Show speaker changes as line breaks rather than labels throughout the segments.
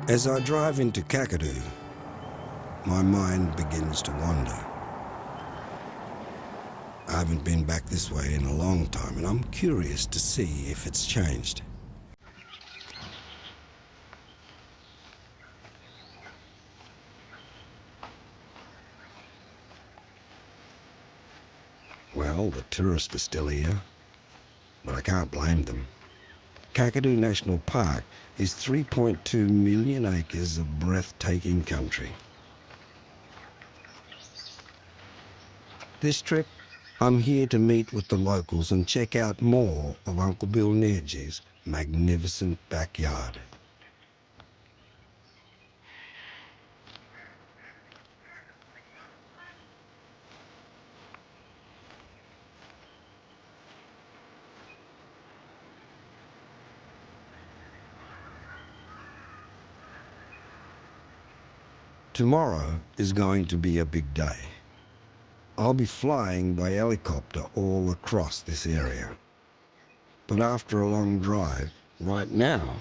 As I drive into Kakadu, my mind begins to wander. I haven't been back this way in a long time, and I'm curious to see if it's changed. Well, the tourists are still here, but I can't blame them. Kakadu National Park is 3.2 million acres of breathtaking country. This trip, I'm here to meet with the locals and check out more of Uncle Bill Nedge's magnificent backyard. Tomorrow is going to be a big day. I'll be flying by helicopter all across this area. But after a long drive, right now,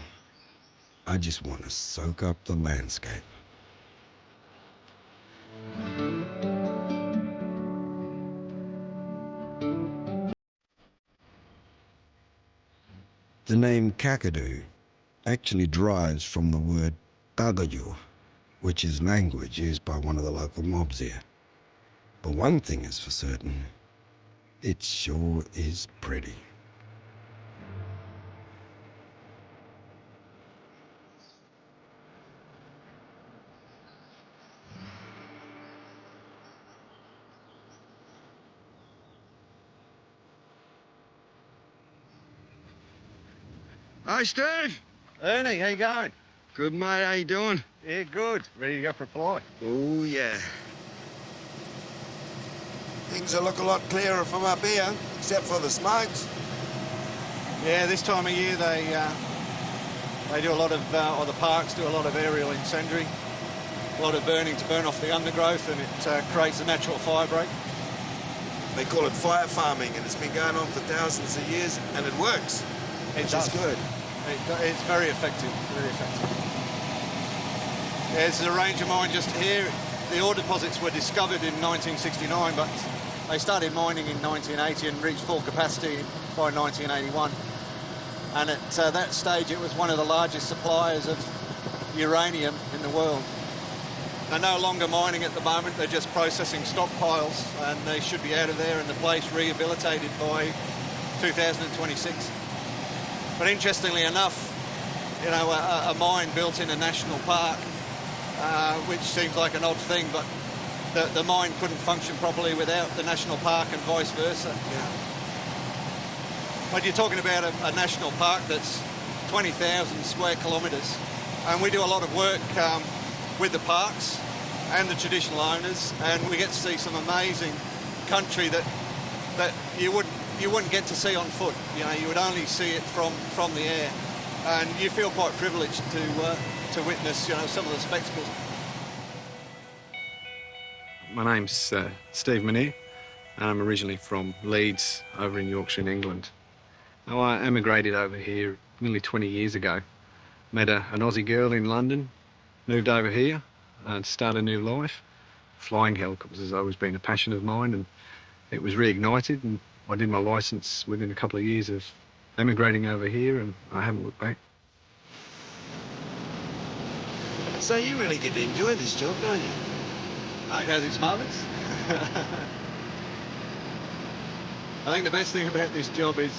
I just want to soak up the landscape. The name Kakadu actually derives from the word Kakadu, which is language used by one of the local mobs here. But one thing is for certain, it sure is pretty.
Hi, Steve.
Ernie, how you going?
Good, mate. How you doing?
Yeah, good. Ready to go for a fly?
Oh, yeah.
Things will look a lot clearer from up here, except for the smokes.
Yeah, this time of year they do a lot of, or the parks do a lot of aerial incendiary, a lot of burning to burn off the undergrowth, and it creates a natural fire break.
They call it fire farming, and it's been going on for thousands of years, and it works. Which is good.
It's very effective, very effective. There's a range of mine just here. The ore deposits were discovered in 1969, but they started mining in 1980 and reached full capacity by 1981. And at that stage, it was one of the largest suppliers of uranium in the world. They're no longer mining at the moment, they're just processing stockpiles, and they should be out of there and the place rehabilitated by 2026. But interestingly enough, you know, a mine built in a national park, which seems like an odd thing, but the mine couldn't function properly without the national park and vice versa.
Yeah.
But you're talking about a national park that's 20,000 square kilometres, and we do a lot of work with the parks and the traditional owners, and we get to see some amazing country that you wouldn't get to see on foot. You know, you would only see it from the air, and you feel quite privileged to witness, you know, some of the spectacles.
My name's Steve Manier, and I'm originally from Leeds, over in Yorkshire in England. Now, I emigrated over here nearly 20 years ago. Met an Aussie girl in London, moved over here and started a new life. Flying helicopters has always been a passion of mine, and it was reignited, and I did my licence within a couple of years of emigrating over here, and I haven't looked back.
So you really get to enjoy this job, don't you?
It has its moments. I think the best thing about this job is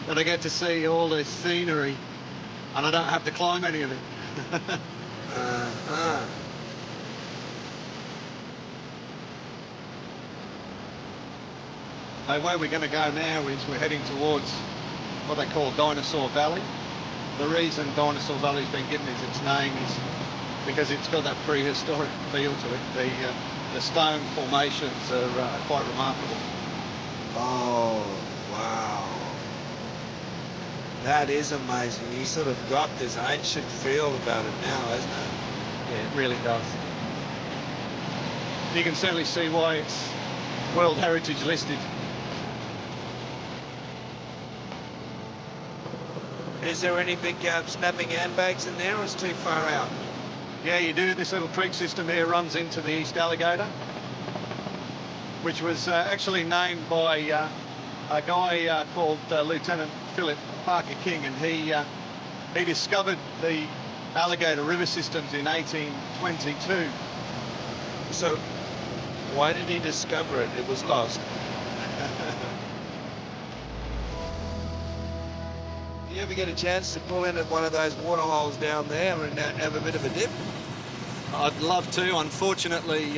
that I get to see all this scenery and I don't have to climb any of it. Where we're going to go now is we're heading towards what they call Dinosaur Valley. The reason Dinosaur Valley's been given its name is because it's got that prehistoric feel to it. The stone formations are quite remarkable.
Oh, wow. That is amazing. You sort of got this ancient feel about it now, hasn't it?
Yeah, it really does. You can certainly see why it's World Heritage listed.
Is there any big snapping handbags in there, or it's too far out?
Yeah, you do. This little creek system here runs into the East Alligator, which was actually named by a guy called Lieutenant Philip Parker King, and he discovered the Alligator river systems in 1822.
So, why did he discover it? It was lost. Do you ever get a chance to pull in at one of those water holes down there and have a bit of a dip?
I'd love to. Unfortunately,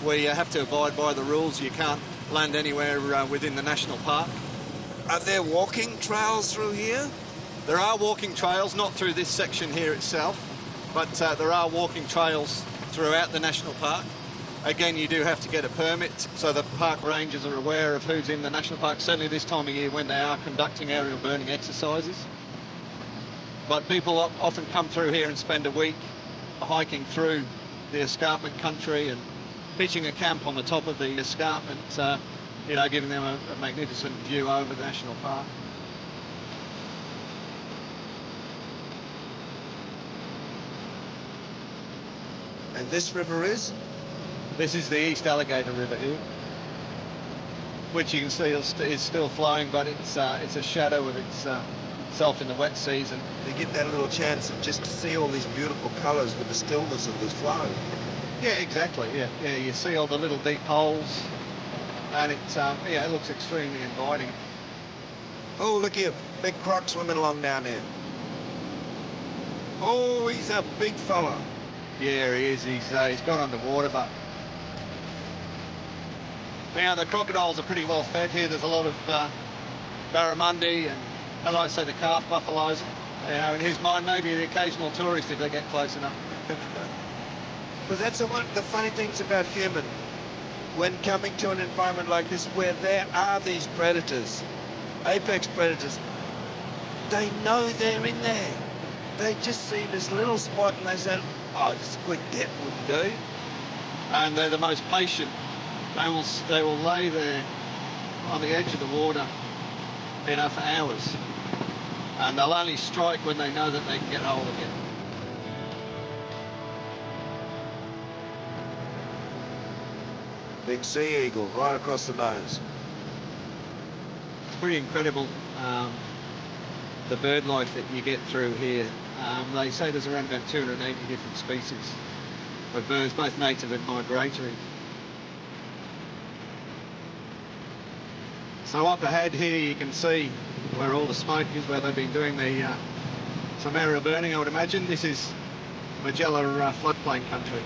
we have to abide by the rules. You can't land anywhere within the national park.
Are there walking trails through here?
There are walking trails, not through this section here itself, but there are walking trails throughout the national park. Again, you do have to get a permit, so the park rangers are aware of who's in the national park, certainly this time of year when they are conducting aerial burning exercises. But people often come through here and spend a week hiking through the escarpment country and pitching a camp on the top of the escarpment, you know, giving them a magnificent view over the national park.
And this river is?
This is the East Alligator River here, which you can see is still flowing, but it's a shadow of itself in the wet season.
You get that little chance of just to see all these beautiful colours with the stillness of this flow.
Yeah, exactly. Yeah. You see all the little deep holes, and it looks extremely inviting.
Oh, look here, big croc swimming along down there. Oh, he's a big fella.
Yeah, he is. He's gone underwater, but now the crocodiles are pretty well fed here. There's a lot of barramundi and like I say, the calf buffaloes. You know, in his mind, maybe the occasional tourist if they get close enough.
But that's one of the funny things about human. When coming to an environment like this where there are these predators, apex predators, they know they're in there. They just see this little spot and they say, oh, just a quick dip would do.
And they're the most patient. They will lay there on the edge of the water, you know, for hours. And they'll only strike when they know that they can get hold of you.
Big sea eagle right across the nose.
It's pretty incredible, the bird life that you get through here. They say there's around about 280 different species of birds, both native and migratory. So up ahead here you can see where all the smoke is, where they've been doing some aerial burning, I would imagine. This is Magella floodplain country.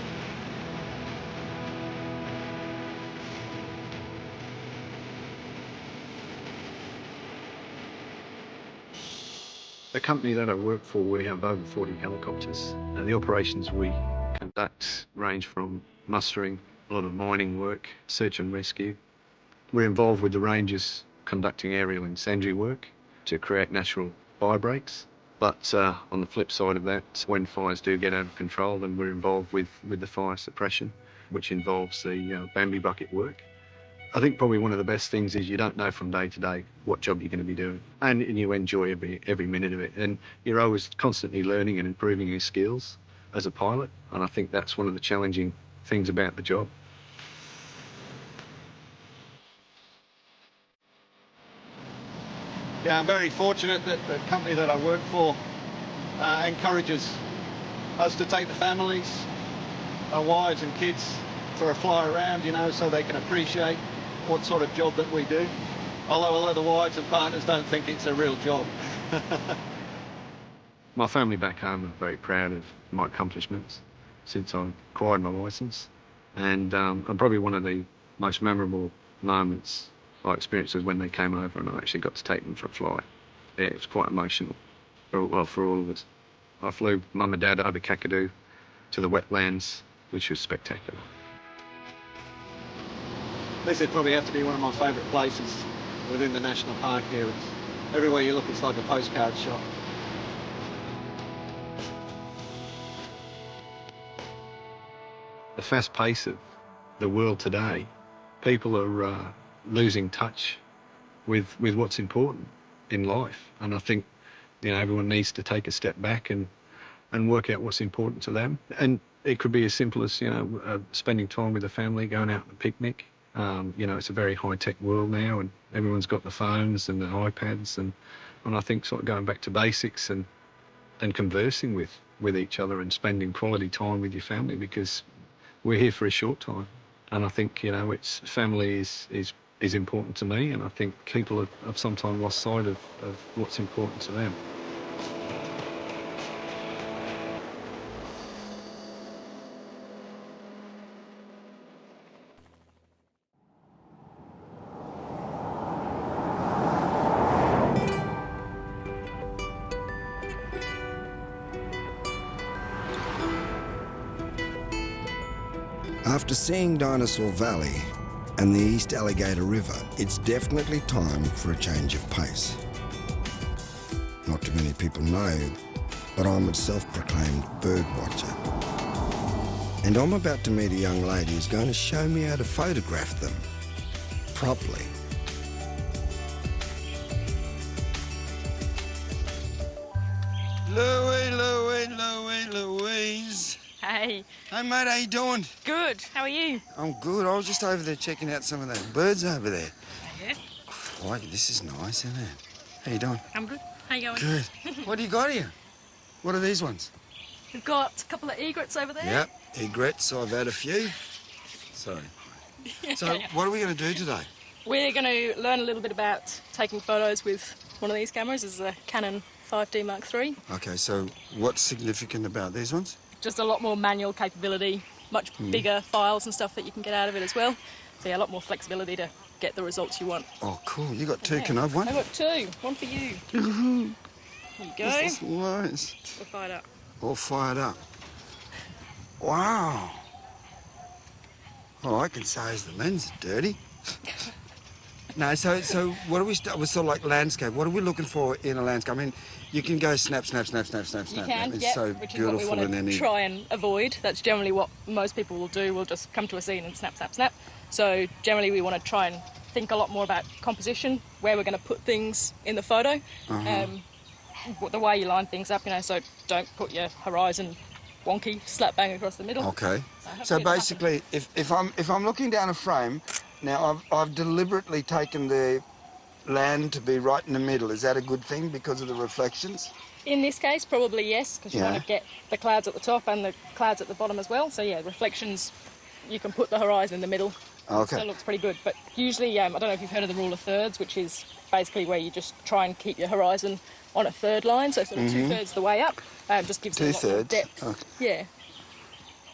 The company that I work for, we have over 40 helicopters. The operations we conduct range from mustering, a lot of mining work, search and rescue. We're involved with the rangers conducting aerial incendiary work to create natural fire breaks. But on the flip side of that, when fires do get out of control, then we're involved with the fire suppression, which involves the Bambi bucket work. I think probably one of the best things is you don't know from day to day what job you're going to be doing, and you enjoy every minute of it. And you're always constantly learning and improving your skills as a pilot, and I think that's one of the challenging things about the job. Yeah, I'm very fortunate that the company that I work for encourages us to take the families, our wives and kids for a fly around, you know, so they can appreciate what sort of job that we do. Although a lot of the wives and partners don't think it's a real job. My family back home are very proud of my accomplishments since I acquired my licence. And probably one of the most memorable moments I experienced was when they came over and I actually got to take them for a fly. Yeah, it was quite emotional, for all of us. I flew Mum and Dad over Kakadu to the wetlands, which was spectacular. This would probably have to be one of my favourite places within the national park here. Everywhere you look, it's like a postcard shop. The fast pace of the world today, people are losing touch with what's important in life. And I think
you know, everyone needs to take a step back and work out what's important to them. And it could be as simple as, you know, spending time with the family, going out on a picnic. You know, it's a very high-tech world now, and everyone's got the phones and the iPads, and I think sort of going back to basics and conversing with each other and spending quality time with your family, because we're here for a short time. And I think, you know, it's family is important to me, and I think people have sometimes lost sight of what's important to them.
After seeing Dinosaur Valley and the East Alligator River, it's definitely time for a change of pace. Not too many people know, but I'm a self-proclaimed bird watcher. And I'm about to meet a young lady who's going to show me how to photograph them properly.
Louise.
Hey,
Hey, mate, how you doing?
good. How are you?
I'm good. I was just over there checking out some of those birds over there.
Yeah,
Like, this is nice, isn't it? How you doing?
I'm good. How you going?
Good. What do you got here? What are these ones?
We've got a couple of egrets over there.
Yep, egrets. I've had a few. Sorry. So, what are we going to do today?
We're going to learn a little bit about taking photos with one of these cameras. This is a Canon 5D Mark III.
Okay, so what's significant about these ones?
Just a lot more manual capability, much bigger files and stuff that you can get out of it as well. So yeah, a lot more flexibility to get the results you want.
Oh, cool. You got two.
Yeah.
Can I have one?
I've got two. One for you. There you go.
This is nice.
We're fired up.
All fired up. Wow. All I can say is the lens is dirty. No, so what do we start with? Sort of like landscape. What are we looking for in a landscape? I mean, you can go snap, snap, snap, snap, snap,
You
snap.
can,
It's
yeah,
so
which is
beautiful,
what we want
and then
to try and avoid. That's generally what most people will do. We'll just come to a scene and snap, snap, snap. So generally we want to try and think a lot more about composition, where we're going to put things in the photo, the way you line things up, you know, so don't put your horizon wonky, slap bang across the middle.
Okay.
hopefully
So
it'll
basically, if I'm looking down a frame, now I've deliberately taken the land to be right in the middle. Is that a good thing because of the reflections?
In this case, probably yes, because you
Yeah.
want to get the clouds at the top and the clouds at the bottom as well. So yeah, reflections, you can put the horizon in the middle.
Okay.
So it looks pretty good. But usually, I don't know if you've heard of the rule of thirds, which is basically where you just try and keep your horizon on a third line, so sort of 2/3 the way up. Just gives it a lot more
2/3?
depth.
Okay.
Yeah.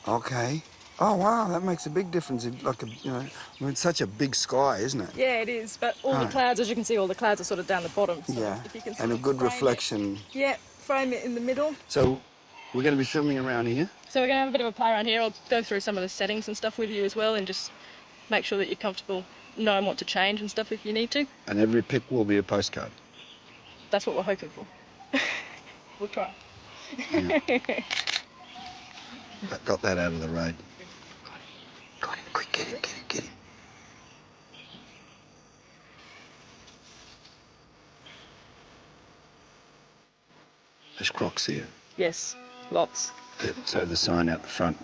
Okay. Oh wow, that makes a big difference. Like I mean, it's such a big sky, isn't it?
Yeah, it is. But all the
Right.
clouds, as you can see, all the clouds are sort of down the bottom. So
Yeah.
if you can sort
And a
of
good
frame it-
reflection.
Yeah, frame it in the middle.
So we're going to be filming around here.
So we're going to have a bit of a play around here. I'll go through some of the settings and stuff with you as well, and just make sure that you're comfortable knowing what to change and stuff if you need to.
And every pic will be a postcard.
That's what we're hoping for. We'll try.
Got that out of the road. Got him. Quick, get him, get him. There's crocs here.
Yes, lots.
So the sign out the front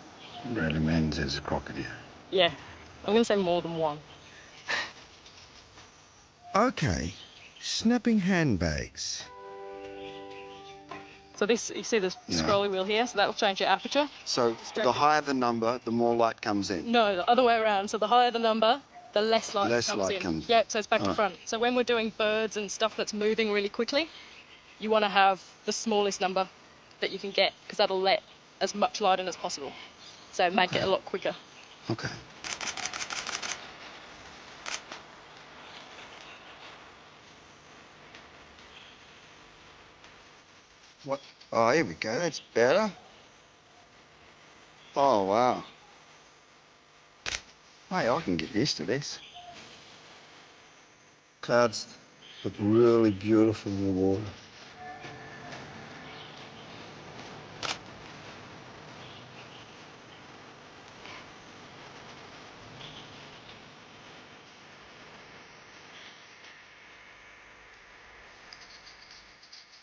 recommends there's a croc in here.
Yeah, I'm going to say more than one.
Okay, snapping handbags.
So this, you see the
Yeah.
scrolly wheel here, so that'll change your aperture.
So the higher the number, the more light comes in.
No, the other way around. So the higher the number, the less light
Less
comes
light
in.
comes in.
Yeah, so it's back to
Alright.
front. So when we're doing birds and stuff that's moving really quickly, you want to have the smallest number that you can get, because that'll let as much light in as possible. So make it a lot quicker.
Okay. What? Oh, here we go. That's better. Oh, wow. Hey, I can get used to this. Clouds look really beautiful in the water.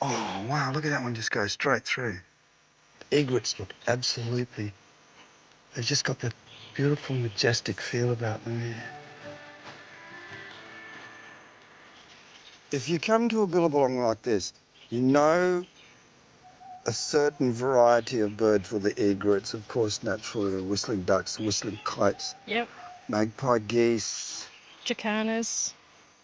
Oh, wow, look at that one just go straight through. The egrets look absolutely, they've just got that beautiful, majestic feel about them. Yeah. If you come to a billabong like this, you know a certain variety of birds for the egrets, of course, naturally the whistling ducks, whistling kites,
Yep.
magpie geese,
Jacanas,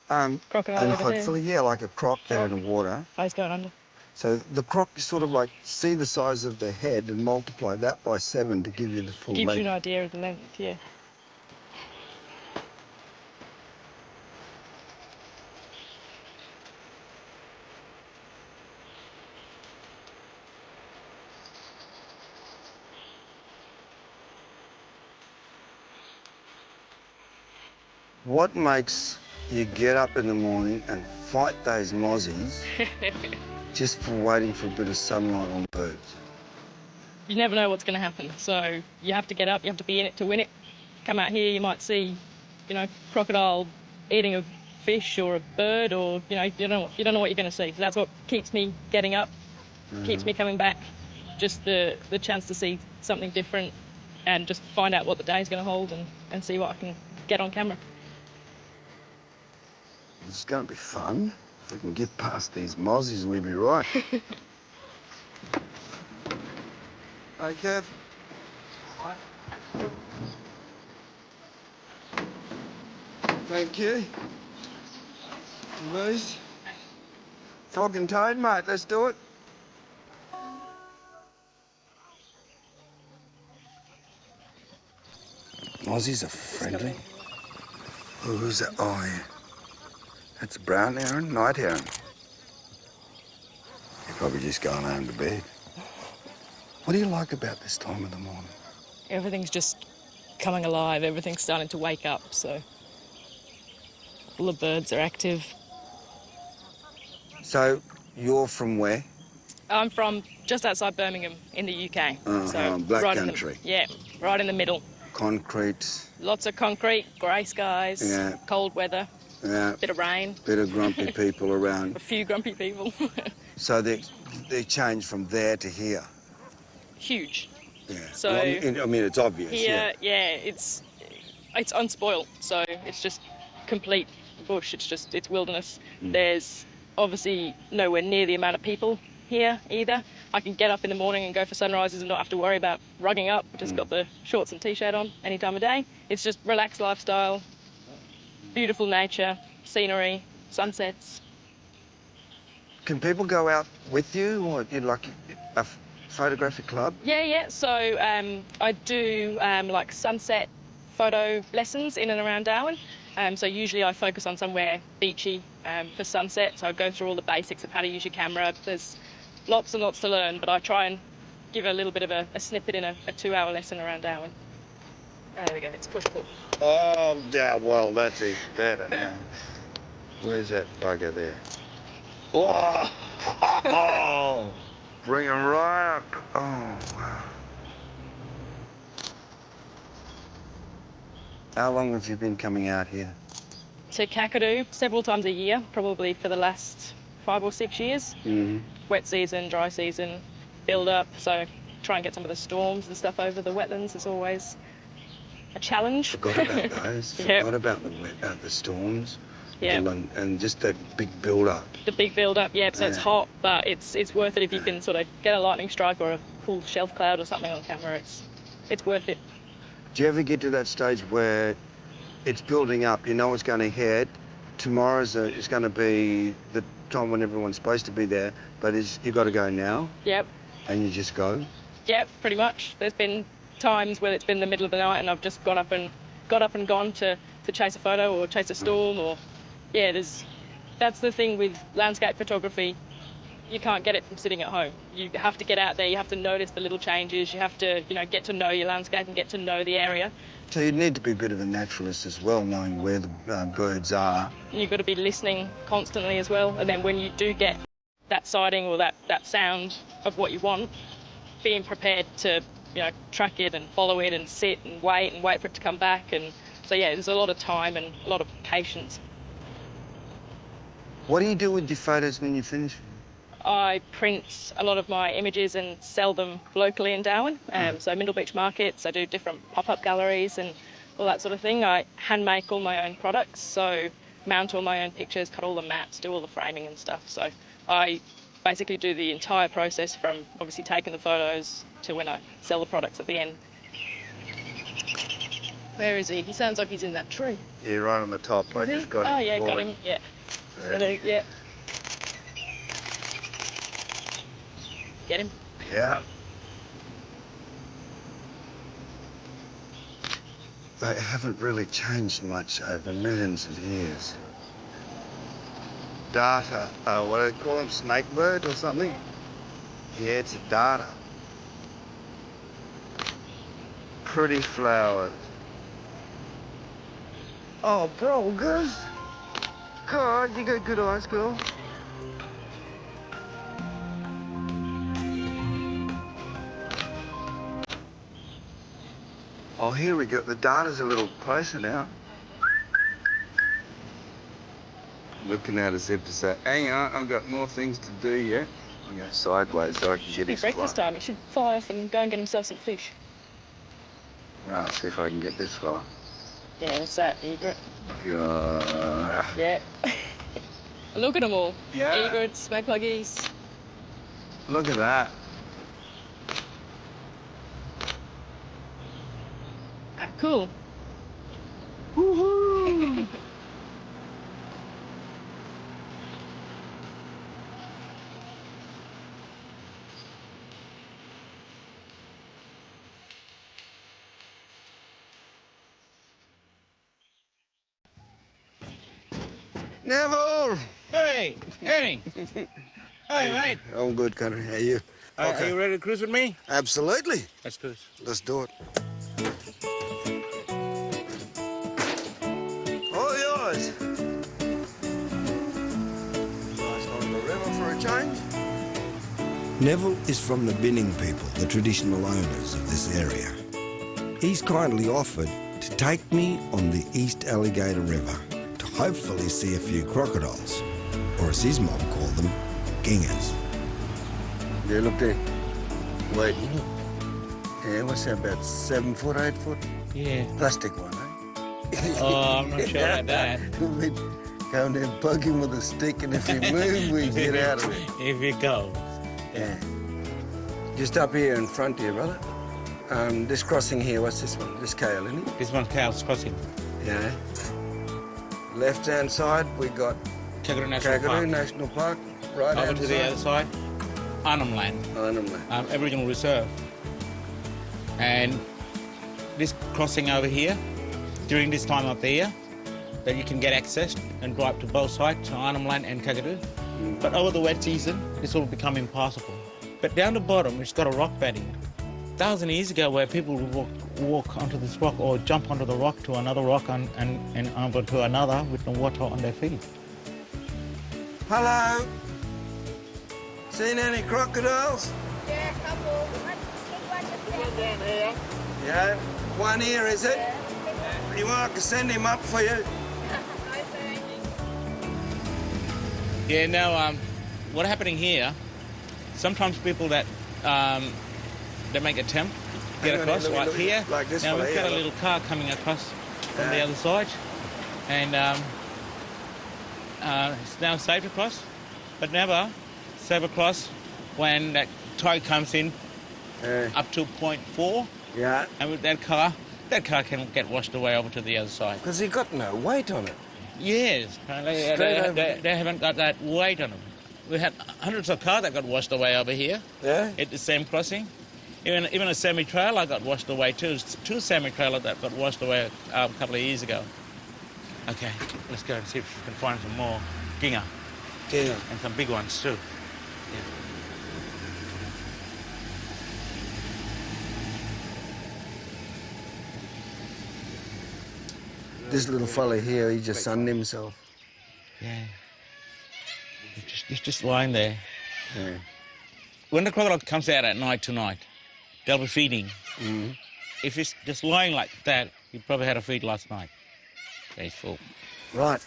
and
crocodile over there.
hopefully, yeah, like a croc there in the water.
Face going under.
So the croc, you sort of like see the size of the head and multiply that by 7 to give you the full
Gives you
length.
an idea of the length, yeah.
What makes you get up in the morning and fight those mozzies just for waiting for a bit of sunlight on birds?
You never know what's going to happen, so you have to get up, you have to be in it to win it. Come out here, you might see, crocodile eating a fish or a bird, or you don't know what you're going to see. So that's what keeps me getting up, keeps me coming back. Just the chance to see something different and just find out what the day's going to hold and see what I can get on camera.
It's going to be fun. If we can get past these mozzies, we'll be right. Hey, Kev. Thank you. Please. Frog and toad, mate. Let's do it. Mozzies are friendly. Oh, who's that? Oh, yeah. That's a brown heron, night heron. You're probably just going home to bed. What do you like about this time of the morning?
Everything's just coming alive, everything's starting to wake up, so all the birds are active.
So, you're from where?
I'm from just outside Birmingham in the UK. So
Black
right
country.
Right in the middle.
Concrete.
Lots of concrete, grey skies,
Yeah.
cold weather,
Yeah.
bit of rain,
Bit of grumpy people around.
a few grumpy people.
So they changed from there to here.
Huge.
Yeah.
So
Well, I mean, it's obvious.
Here, it's unspoilt, so it's just complete bush. It's wilderness. There's obviously nowhere near the amount of people here either. I can get up in the morning and go for sunrises and not have to worry about rugging up. I've just got the shorts and t-shirt on any time of day. It's just relaxed lifestyle, beautiful nature, scenery, sunsets.
Can people go out with you, or you like a photographic club?
Yeah. So I do like sunset photo lessons in and around Darwin. So usually I focus on somewhere beachy for sunset. So I go through all the basics of how to use your camera. There's lots and lots to learn, but I try and give a little bit of a snippet in a 2-hour lesson around Darwin. Oh, there we go, it's push-pull.
Oh, yeah, well, that's even better now. Where's that bugger there? Oh! Oh! Bring him right up. Oh, wow. How long have you been coming out here?
To Kakadu several times a year, probably for the last 5 or 6 years.
Mm-hmm.
Wet season, dry season, build up. So try and get some of the storms and stuff over the wetlands is always a challenge.
Forgot about those.
Yep.
Forgot about the storms.
Yeah.
And just that big build-up.
The big build up, yeah, so it's hot, but it's worth it if you can sort of get a lightning strike or a cool shelf cloud or something on camera. It's worth it.
Do you ever get to that stage where it's building up, you know it's going to hit, tomorrow's is going to be the time when everyone's supposed to be there, but you've got to go now?
Yep.
And you just go?
Yep, pretty much. There's been times where it's been the middle of the night and I've just got up and gone to chase a photo or chase a storm or... Yeah, that's the thing with landscape photography. You can't get it from sitting at home. You have to get out there, you have to notice the little changes, you have to, get to know your landscape and get to know the area.
So you need to be a bit of a naturalist as well, knowing where the birds are.
You've got to be listening constantly as well, and then when you do get that sighting or that sound of what you want, being prepared to, track it and follow it and sit and wait for it to come back. And so, yeah, there's a lot of time and a lot of patience.
What do you do with your photos when you finish?
I print a lot of my images and sell them locally in Darwin. So Middle Beach markets, I do different pop-up galleries and all that sort of thing. I hand make all my own products, so mount all my own pictures, cut all the mats, do all the framing and stuff. So I basically do the entire process from obviously taking the photos to when I sell the products at the end. Where is he? He sounds like he's in that tree.
Yeah, right on the top. I just got him.
Oh yeah, got him. Yeah. Yeah. Get him.
Yeah. They haven't really changed much over millions of years. Data. What do they call them? Snakebird or something? Yeah, it's a data. Pretty flowers. Oh, bro, good. God, you got good eyes, girl. Oh, here we go. The data's a little closer now. Looking at us if to say, hang on, I've got more things to do yet. I'll go sideways so I can get his
Breakfast time. He should fly off and go and get himself some fish.
Right, see if I can get this fella.
Yeah, what's that? Egret?
Yeah.
Yeah. Look at them all.
Yeah.
Egrets, magpie geese.
Look at that.
Cool.
Woohoo! Neville!
Hey, Eddie. Hey, mate.
I'm good, Connor. How are you?
Are you ready to cruise with me?
Absolutely.
Let's cruise.
Let's do it. All yours. Nice on the river for a change. Neville is from the Binning people, the traditional owners of this area. He's kindly offered to take me on the East Alligator River to hopefully see a few crocodiles, or as his mom called them, gingers. Yeah, look there. Wait. Yeah, what's that, about 7 foot, 8 foot?
Yeah.
Plastic one, eh?
Oh, I'm not sure about that.
We'd go there and bug him with a stick, and if he moved, we'd get out of it.
If you go.
Yeah. Just up here in front here, brother. This crossing here, what's this one? This Kale, isn't it?
This one's Cow's Crossing.
Yeah. Left-hand side, we got
Kakadu National Park.
National Park. Right-hand
Over to the other side, Arnhem Land,
Arnhem Land.
Aboriginal Reserve. And this crossing over here, during this time of the year, that you can get access and drive to both sides, to Arnhem Land and Kakadu. But over the wet season, this will become impassable. But down the bottom, it's got a rock bedding. 1,000 years ago, where people would walk onto this rock or jump onto the rock to another rock and over to another with no water on their feet.
Hello. Seen any crocodiles?
Yeah, a couple. One down here.
Yeah. One here, is it?
Yeah.
You want I can send him up for you?
Yeah, now, what's happening here, sometimes people that they make attempt to get across, like here.
Like this
now,
one
we've got a
here,
little car coming across from the other side, and it's now safe to cross, but never safe across when that tide comes in up to 0.4,
Yeah.
and with that car can get washed away over to the other side.
Because he got no weight on it.
Yes, they haven't got that weight on them. We had hundreds of cars that got washed away over here
Yeah?
at the same crossing. Even a semi-trailer got washed away too. 2 semi-trailers that got washed away a couple of years ago. Okay, let's go and see if we can find some more ginger
Yeah.
and some big ones too.
This little fella here, he just sunned himself.
Yeah. He's just lying there.
Yeah.
When the crocodile comes out at night tonight, they'll be feeding.
Mm-hmm.
If it's just lying like that, he probably had a feed last night. Okay, he's full.
Right.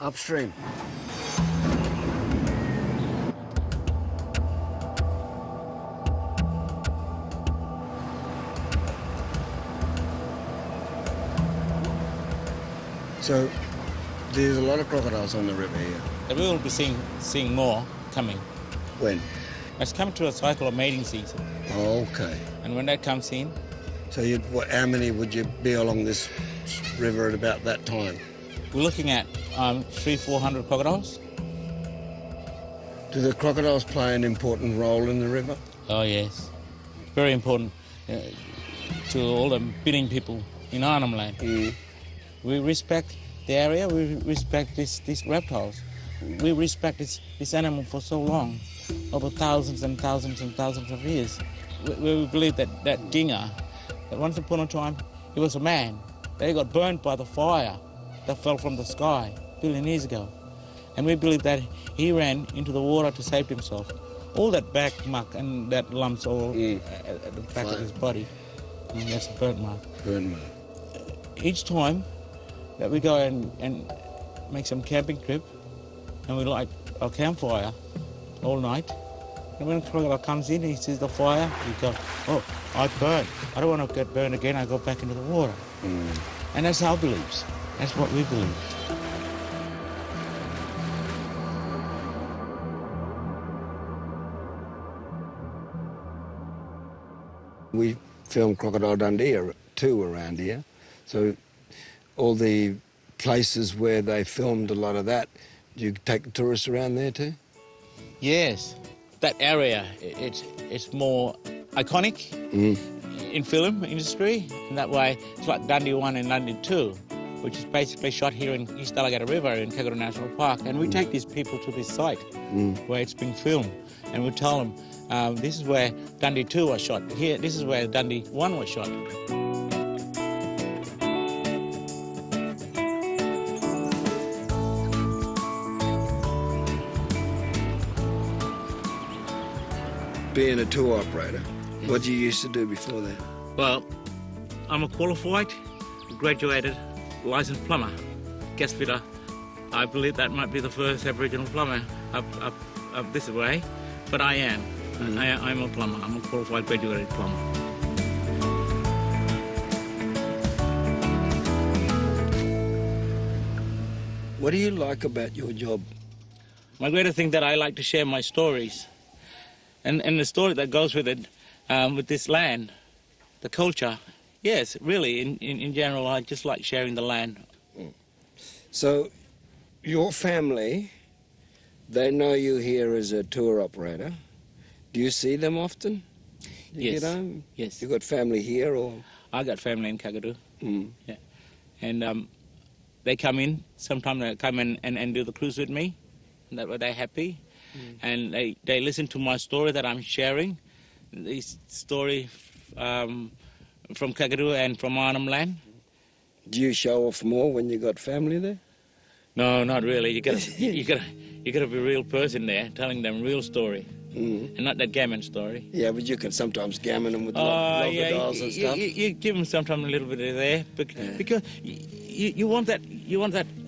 Upstream. So there's a lot of crocodiles on the river here.
And we will be seeing more coming.
When?
It's coming to a cycle of mating season.
Oh, okay.
And when that comes in,
So how many would you be along this river at about that time?
we're looking at 300-400 crocodiles.
Do the crocodiles play an important role in the river?
Oh yes, very important to all the bidding people in Arnhem Land. We respect the area, we respect these reptiles. We respect this animal for so long, over thousands and thousands and thousands of years. We believe that Dinga, that once upon a time, he was a man. They got burned by the fire that fell from the sky a billion years ago. And we believe that he ran into the water to save himself. All that back muck and that lumps all at the back of his body, that's a burnt mark.
Burn mark.
Each time that we go and make some camping trip, and we light our campfire all night, and when a crocodile comes in, he sees the fire, he goes, oh, I burned. I don't want to get burned again, I go back into the water. And that's our beliefs. That's what we believe.
We filmed Crocodile Dundee too around here. So all the places where they filmed a lot of that, do you take tourists around there too?
Yes, that area, it's more iconic in film industry. In that way, it's like Dundee 1 and Dundee 2, which is basically shot here in East Alligator River in Kakadu National Park. And we take these people to this site where it's been filmed, and we tell them, this is where Dundee 2 was shot. Here, this is where Dundee 1 was shot.
Being a tour operator, what did you used to do before that?
Well, I'm a qualified, graduated, licensed plumber, gas fitter. I believe that might be the first Aboriginal plumber up this way, but I am. I'm a plumber. I'm a qualified, graduated plumber.
What do you like about your job?
My greatest thing that I like to share my stories, and the story that goes with it, with this land, the culture. Yes, really, in general, I just like sharing the land.
So, your family, they know you here as a tour operator. Do you see them often?
Yes.
Get home?
Yes.
You got family here, or?
I got family in Kakadu. Yeah. And they come in, sometimes they come in and do the cruise with me. And that way they're happy. And they listen to my story that I'm sharing. This story from Kakadu and from Arnhem Land.
Do you show off more when you got family there?
No, not really. You gotta be a real person there, telling them real story. And not that gammon story.
Yeah, but you can sometimes gammon them with lobber and stuff.
You give them sometimes a little bit of there, because you want that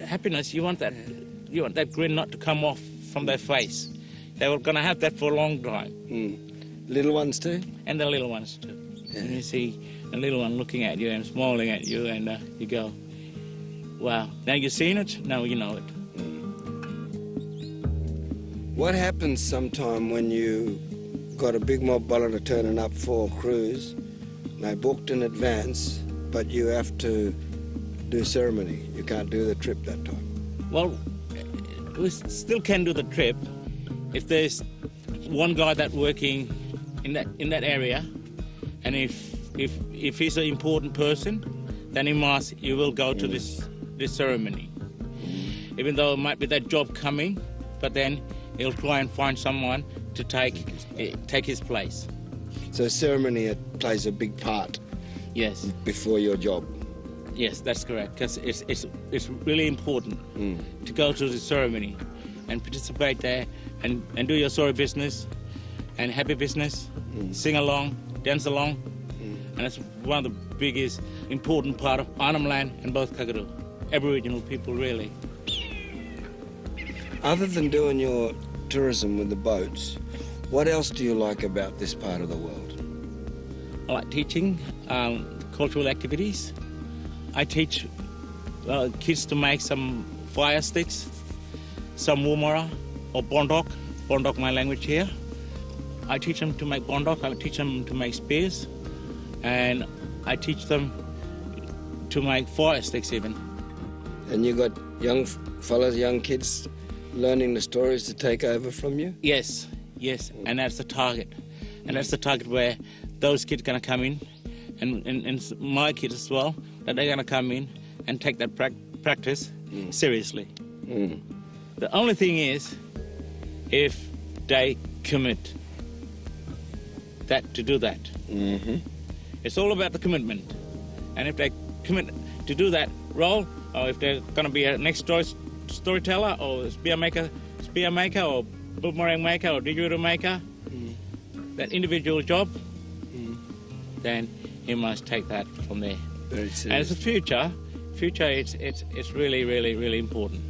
happiness. You want that grin not to come off from their face. They were gonna have that for a long time.
Little ones too?
And the little ones too. Yeah. And you see a little one looking at you and smiling at you, and you go, wow, now you've seen it, now you know it.
What happens sometime when you got a big mob buller turning up for a cruise, they booked in advance, but you have to do ceremony? You can't do the trip that time.
Well, we still can do the trip if there's one guy that's working in that area, and if he's an important person, then he will go to this ceremony. Even though it might be that job coming, but then he'll try and find someone to take his place.
So ceremony plays a big part.
Yes.
Before your job.
Yes, that's correct. Because it's really important to go to the ceremony and participate there and do your sorry business and happy business, sing along, dance along, and that's one of the biggest important part of Arnhem Land and both Kakadu, Aboriginal people really.
Other than doing your tourism with the boats, what else do you like about this part of the world?
I like teaching cultural activities. I teach kids to make some fire sticks, some woomera or bondok, my language here. I teach them to make bondok, I teach them to make spears, and I teach them to make fire sticks even.
And you got young fellas, young kids learning the stories to take over from you?
Yes, and that's the target. And that's the target where those kids are going to come in, and my kids as well, that they're going to come in and take that practice seriously. The only thing is, if they commit to do that. It's all about the commitment. And if they commit to do that role, or if they're going to be a next storyteller, or spear maker, or boomerang maker, or didgeridoo maker, that individual job, then he must take that from there.
Very serious.
And it's the future, it's really, really, really important.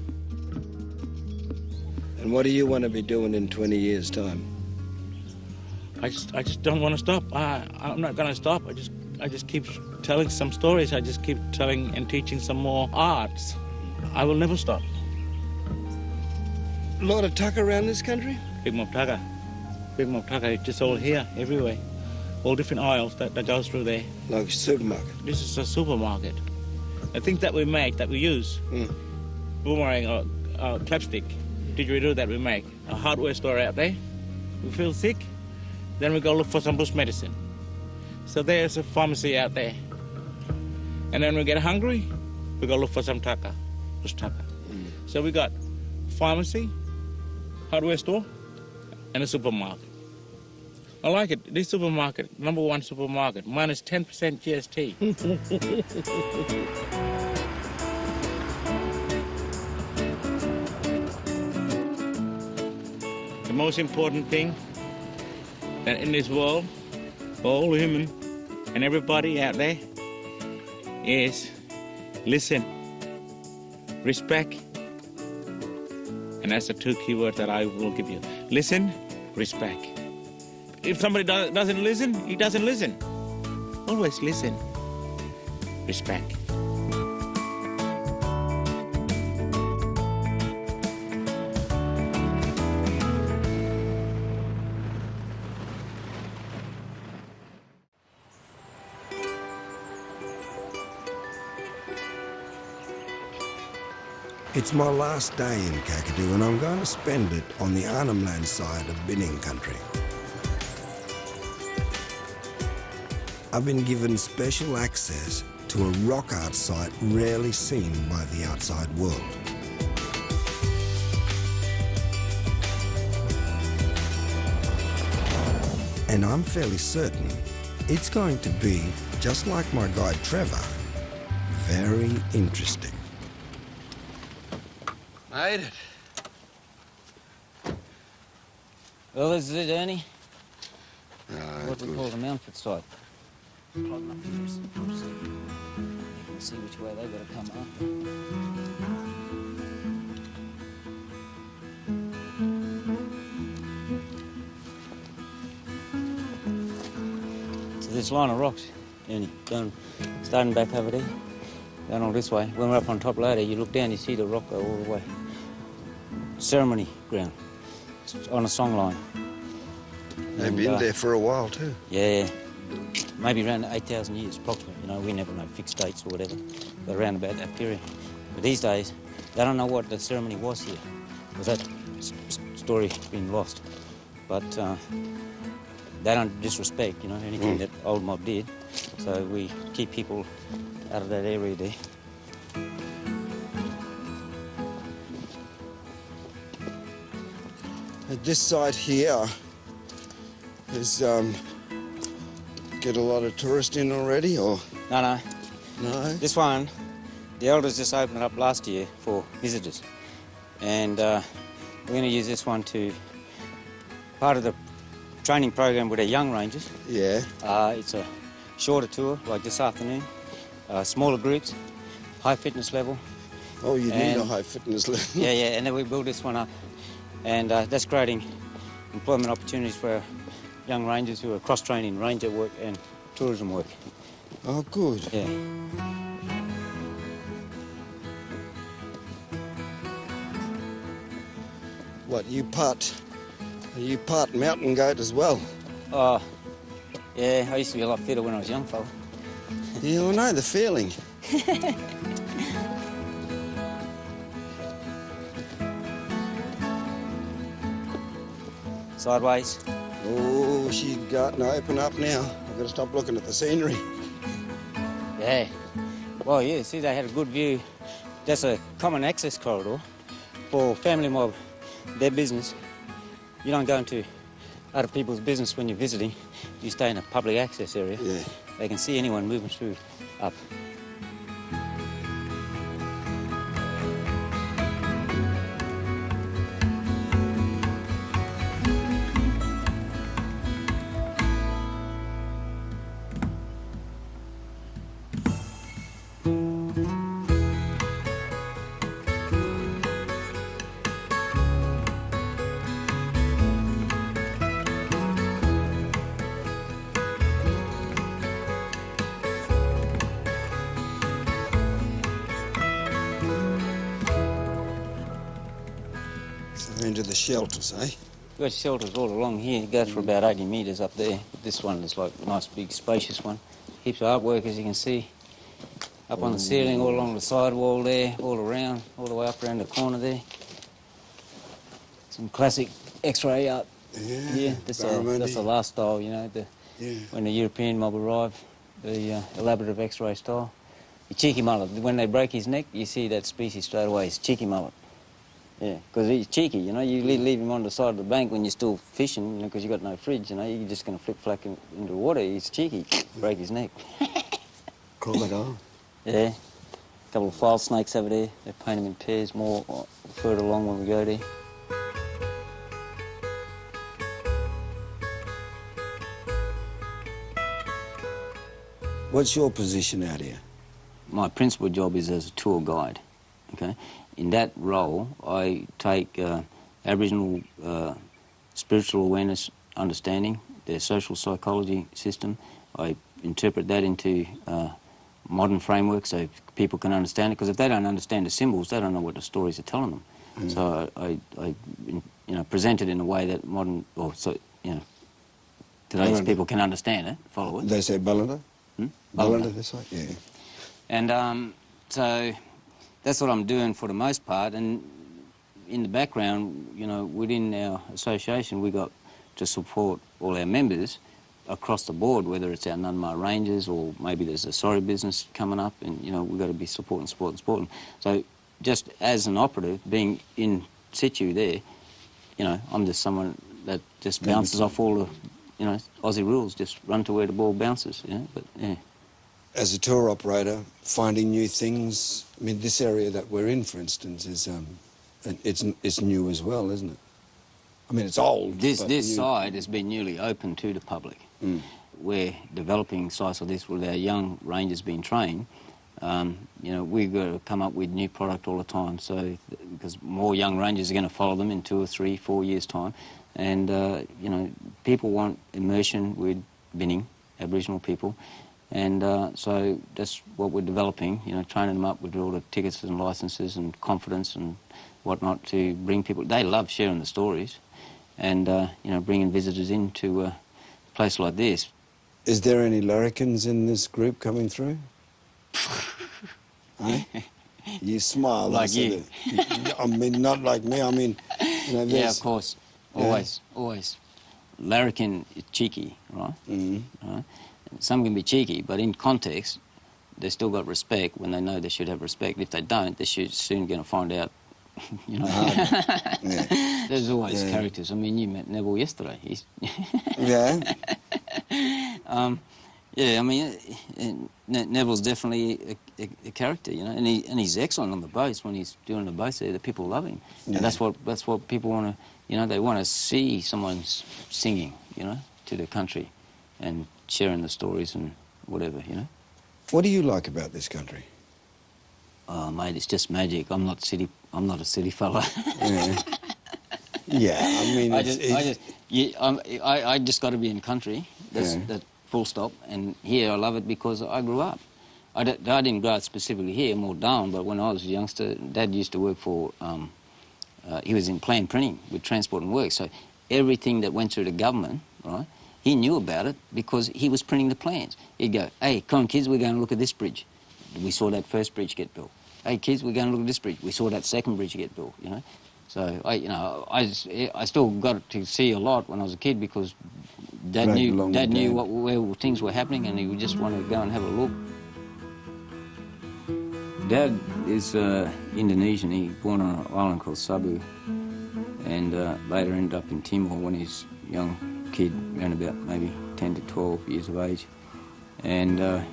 And what do you want to be doing in 20 years' time?
I just don't want to stop. I'm not going to stop. I just keep telling some stories. I just keep telling and teaching some more arts. I will never stop.
A lot of tucker around this country?
Big mob tucker, it's just all here, everywhere. All different aisles that goes through there.
Like a supermarket?
This is a supermarket. The things that we make, that we use, boomerang or clapstick, didgeridoo that we make, a hardware store out there. We feel sick, then we go look for some bush medicine. So there's a pharmacy out there. And then we get hungry, we go look for some tucker, bush tucker. So we got pharmacy, hardware store, and a supermarket. I like it. This supermarket, #1 supermarket, minus 10% GST. The most important thing that in this world, for all human and everybody out there, is listen, respect, and that's the 2 keywords that I will give you. Listen, respect. If somebody doesn't listen, he doesn't listen. Always listen, respect.
It's my last day in Kakadu, and I'm going to spend it on the Arnhem Land side of Binning country. I've been given special access to a rock art site rarely seen by the outside world. And I'm fairly certain it's going to be, just like my guide Trevor, very interesting.
Made it.
Well, this is it, Ernie. What we
good.
call the Mountford site. Climb up here, so you can see which way they've got to come after. So this line of rocks, Ernie, starting back over there, going all this way. When we're up on top later, you look down, you see the rock go all the way. Ceremony ground. It's on a song line.
They've been there for a while too.
Yeah, maybe around 8,000 years approximately. You know, we never know fixed dates or whatever, but around about that period. But these days, they don't know what the ceremony was here, because that story's been lost. But they don't disrespect, you know, anything that old mob did. So we keep people out of that area there.
This site here is get a lot of tourists in already, or
No.
no?
This one, the elders just opened it up last year for visitors. And we're going to use this one to, part of the training program with our young rangers.
Yeah.
It's a shorter tour, like this afternoon, smaller groups, high fitness level.
Oh, you need a high fitness level.
Yeah, and then we build this one up. And that's creating employment opportunities for our young rangers who are cross-training ranger work and tourism work.
Oh, good.
Yeah.
What, you part mountain goat as well?
Oh, yeah, I used to be a lot fitter when I was a young fella.
Yeah, I know the feeling.
Sideways.
Oh, she's got to open up now. I've got to stop looking at the scenery.
Yeah. Well, yeah, see, they had a good view. That's a common access corridor for family mob, their business. You don't go into other people's business when you're visiting. You stay in a public access area.
Yeah.
They can see anyone moving through up.
Into the shelters, eh?
We've got shelters all along here. It goes for about 80 metres up there. This one is like a nice big spacious one. Heaps of artwork, as you can see. Up on the ceiling, all along the side wall there, all around, all the way up around the corner there. Some classic X-ray art.
Yeah,
that's the last style, you know, when the European mob arrived, the elaborate X-ray style. The cheeky mullet, when they break his neck, you see that species straight away, it's cheeky mullet. Yeah, because he's cheeky, you know, you leave him on the side of the bank when you're still fishing, you know, because you've got no fridge, you know, you're just going to flick-flack him into the water, he's cheeky, break his neck.
Crocodile?
Yeah, a couple of file snakes over there, they paint them in pairs more further along when we go there.
What's your position out here?
My principal job is as a tour guide, okay? In that role, I take Aboriginal spiritual awareness understanding, their social psychology system. I interpret that into modern framework so people can understand it, because if they don't understand the symbols, they don't know what the stories are telling them. Mm. So I present it in a way that today's people can understand it, follow it.
They say Ballanda?
Ballanda,
they say, yeah.
And so that's what I'm doing for the most part, and in the background, you know, within our association, we got to support all our members across the board, whether it's our Nunmar Rangers or maybe there's a sorry business coming up, and, you know, we've got to be supporting. So just as an operative, being in situ there, you know, I'm just someone that just bounces off all the, you know, Aussie rules, just run to where the ball bounces, you know, but, yeah.
As a tour operator, finding new things, I mean, this area that we're in, for instance, is it's new as well, isn't it? I mean, it's old.
This side has been newly opened to the public. Mm. We're developing sites like this with our young rangers being trained. You know, we've got to come up with new product all the time, so because more young rangers are going to follow them in 2 or 3, 4 years' time. And, you know, people want immersion with binning, Aboriginal people. And so that's what we're developing, you know, training them up with all the tickets and licences and confidence and whatnot to bring people. They love sharing the stories and, you know, bringing visitors into a place like this.
Is there any larrikins in this group coming through? Huh? You smile.
Like you.
I mean, not like me, I mean, you know,
yeah, of course. Always, always. Larrikin is cheeky, right? Mm-hmm. Right? Some can be cheeky, but in context, they still got respect when they know they should have respect. If they don't, they're soon going to find out, you know. Yeah. There's always characters. I mean, you met Neville yesterday.
Yeah?
Yeah, I mean, Neville's definitely a character, you know, and he's excellent on the boats when he's doing the boats there. The people love him. Yeah. And that's what people want to, you know, they want to see someone singing, you know, to the country and sharing the stories and whatever, you know.
What do you like about this country?
Oh, mate, it's just magic. I'm not a city fella.
Yeah. Yeah, I mean,
I just got to be in country. That's full stop. And here I love it because I grew up. I didn't grow up specifically here, more down. But when I was a youngster, Dad used to work for he was in plan printing with Transport and Works, so everything that went through the government, right, he knew about it because he was printing the plans. He'd go, hey, come on, kids, we're going to look at this bridge. We saw that first bridge get built. Hey, kids, we're going to look at this bridge. We saw that second bridge get built, you know. So, I still got to see a lot when I was a kid because Dad knew where things were happening and he would just want to go and have a look. Dad is Indonesian. He was born on an island called Sabu and later ended up in Timor when he was a young kid, around about maybe 10 to 12 years of age. And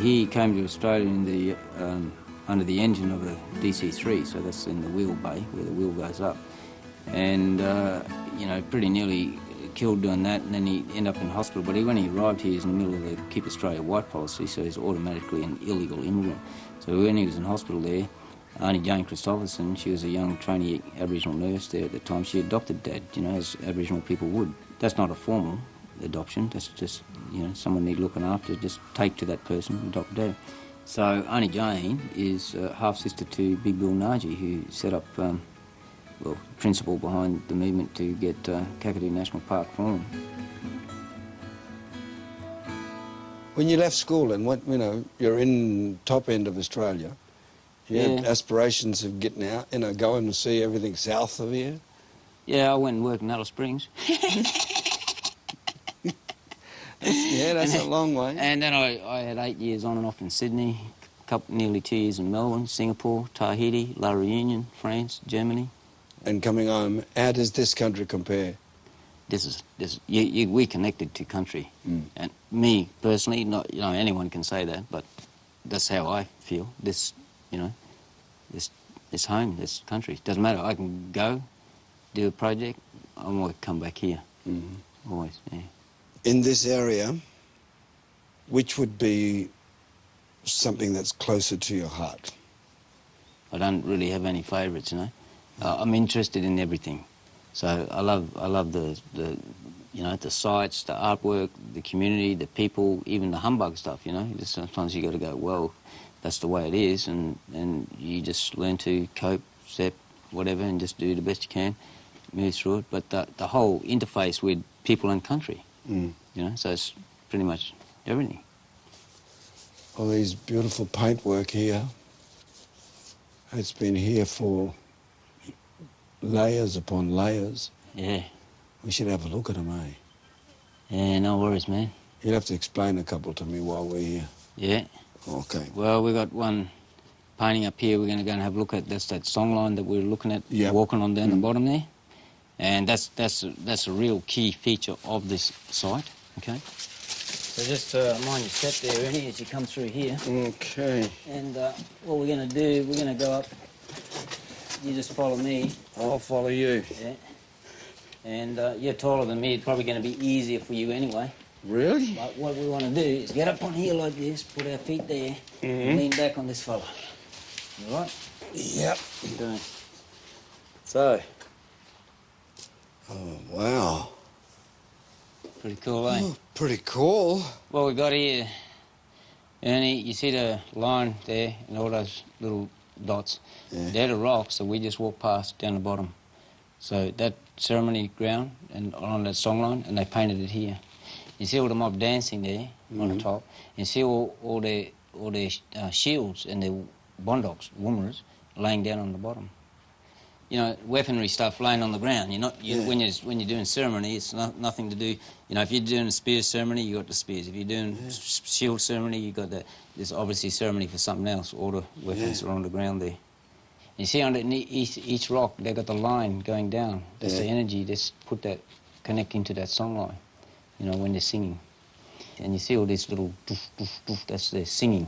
he came to Australia in the, under the engine of a DC-3, so that's in the wheel bay where the wheel goes up. And, you know, pretty nearly killed doing that, and then he ended up in hospital. But when he arrived here, he was in the middle of the Keep Australia White policy, so he's automatically an illegal immigrant. So when he was in hospital there, Auntie Jane Christopherson, she was a young trainee Aboriginal nurse there at the time, she adopted Dad, you know, as Aboriginal people would. That's not a formal adoption, that's just, you know, someone need looking after, just take to that person, adopt Dad. So Auntie Jane is half-sister to Big Bill Naji, who set up, well, principle behind the movement to get Kakadu National Park formed.
When you left school and went, you know, you're in top end of Australia, you had aspirations of getting out, you know, going to see everything south of here?
Yeah, I went and worked in Alice Springs.
That's a long way.
And then I had 8 years on and off in Sydney, nearly 2 years in Melbourne, Singapore, Tahiti, La Reunion, France, Germany.
And coming home, how does this country compare?
We connected to country. And me personally, not, you know, anyone can say that, but that's how I feel. This, you know, this home, this country. Doesn't matter. I can go, do a project, I want to come back here. Always, yeah.
In this area, which would be something that's closer to your heart?
I don't really have any favourites, you know. I'm interested in everything. So I love the you know, the sites, the artwork, the community, the people, even the humbug stuff, you know. Just sometimes you got to go, well, that's the way it is, and you just learn to cope, accept, whatever, and just do the best you can, move through it. But the whole interface with people and country, you know, so it's pretty much everything.
All these beautiful paintwork here. It's been here for layers upon layers.
Yeah.
We should have a look at them, eh?
Yeah, no worries, man.
You'll have to explain a couple to me while we're here.
Yeah.
Okay.
Well, we got one painting up here we're going to go and have a look at. That's that song line that we're looking at, walking on down the bottom there. And that's a real key feature of this site, okay? So just mind your step there, Ernie, as you come through here.
Okay.
And what we're going to do, we're going to go up. You just follow me.
I'll follow you.
Yeah. And you're taller than me. It's probably going to be easier for you anyway.
Really?
But what we want to do is get up on here like this, put our feet there, and lean back on this fella. You all right?
Yep.
Okay. So.
Oh, wow.
Pretty cool, eh?
Oh, pretty cool.
What we got here, Ernie, you see the line there and all those little dots? Yeah. They're the rocks that we just walked past down the bottom. So that ceremony ground and on that song line, and they painted it here. You see all the mob dancing there on the top. You see all their shields and their bondoks, woomers, laying down on the bottom. You know, weaponry stuff laying on the ground. When you're doing ceremony, it's nothing to do. You know, if you're doing a spear ceremony, you got the spears. If you're doing shield ceremony, you got the. There's obviously ceremony for something else. All the weapons are on the ground there. You see underneath each rock, they got the line going down. That's the energy that's connecting to that song line. You know, when they're singing, and you see all these little doof, doof, doof, that's their singing.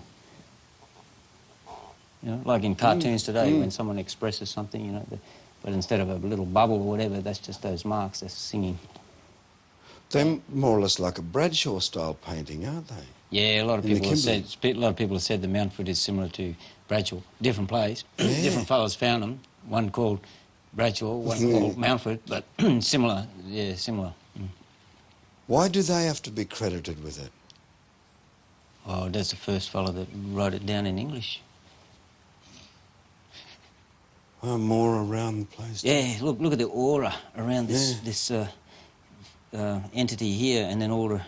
You know, like in cartoons today, when someone expresses something, you know, but instead of a little bubble or whatever, that's just those marks, that's singing.
They're more or less like a Bradshaw-style painting, aren't they?
Yeah, a lot of people have said the Mountford is similar to Bradshaw. Different place, different fellows found them. One called Bradshaw, one called Mountford, but similar. Yeah, similar.
Why do they have to be credited with it?
Oh, that's the first fellow that wrote it down in English.
Oh, more around the place.
Yeah, look at the aura around this entity here, and then all the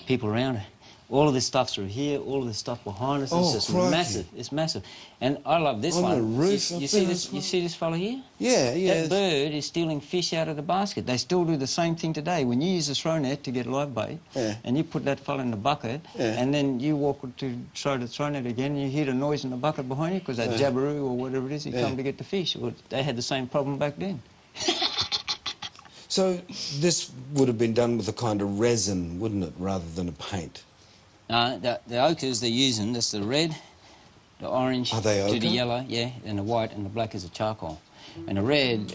people around it. All of this stuff's through here, all of this stuff behind us. It's just massive. It's massive. And I love this one.
On the roof.
You see this? You see this fella here?
Yeah, yeah.
That bird is stealing fish out of the basket. They still do the same thing today. When you use a throw net to get live bait, and you put that fella in the bucket, and then you walk to throw the throw net again, and you hear the noise in the bucket behind you because that jabberoo or whatever it is, he come to get the fish. Well, they had the same problem back then.
So this would have been done with a kind of resin, wouldn't it, rather than a paint?
The ochres they're using, that's the red, the orange
Are they
to the
ochre?
yellow, and the white, and the black is a charcoal. And the red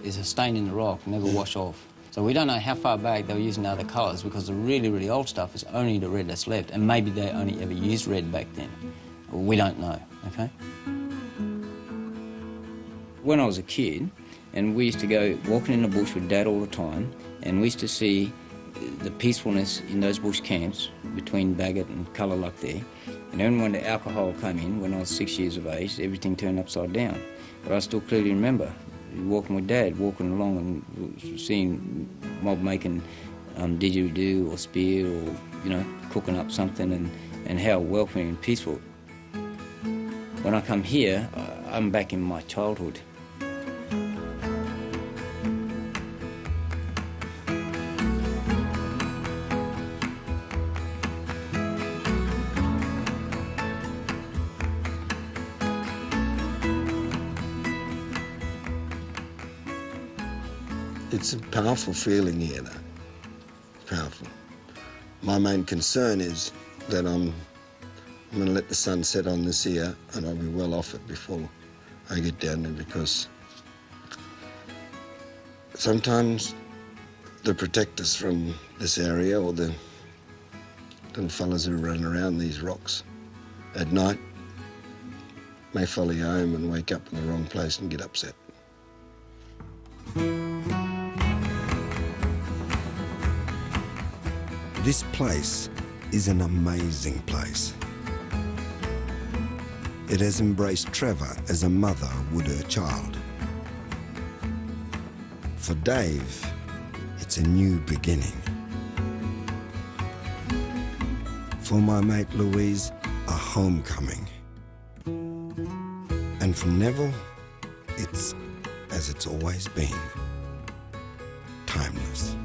is a stain in the rock, never wash off. So we don't know how far back they were using other colours, because the really, really old stuff is only the red that's left, and maybe they only ever used red back then. We don't know, okay? When I was a kid, and we used to go walking in the bush with Dad all the time, and we used to see the peacefulness in those bush camps between Bagot and Colourluck there. And then when the alcohol came in, when I was 6 years of age, everything turned upside down. But I still clearly remember walking with Dad, walking along and seeing mob making didgeridoo or spear or, you know, cooking up something, and how welcoming and peaceful. When I come here, I'm back in my childhood.
It's a powerful feeling here, though. Powerful. My main concern is that I'm going to let the sun set on this here, and I'll be well off it before I get down there, because sometimes the protectors from this area, or the little fellas who run around these rocks at night, may follow you home and wake up in the wrong place and get upset. This place is an amazing place. It has embraced Trevor as a mother would her child. For Dave, it's a new beginning. For my mate Louise, a homecoming. And for Neville, it's as it's always been, timeless.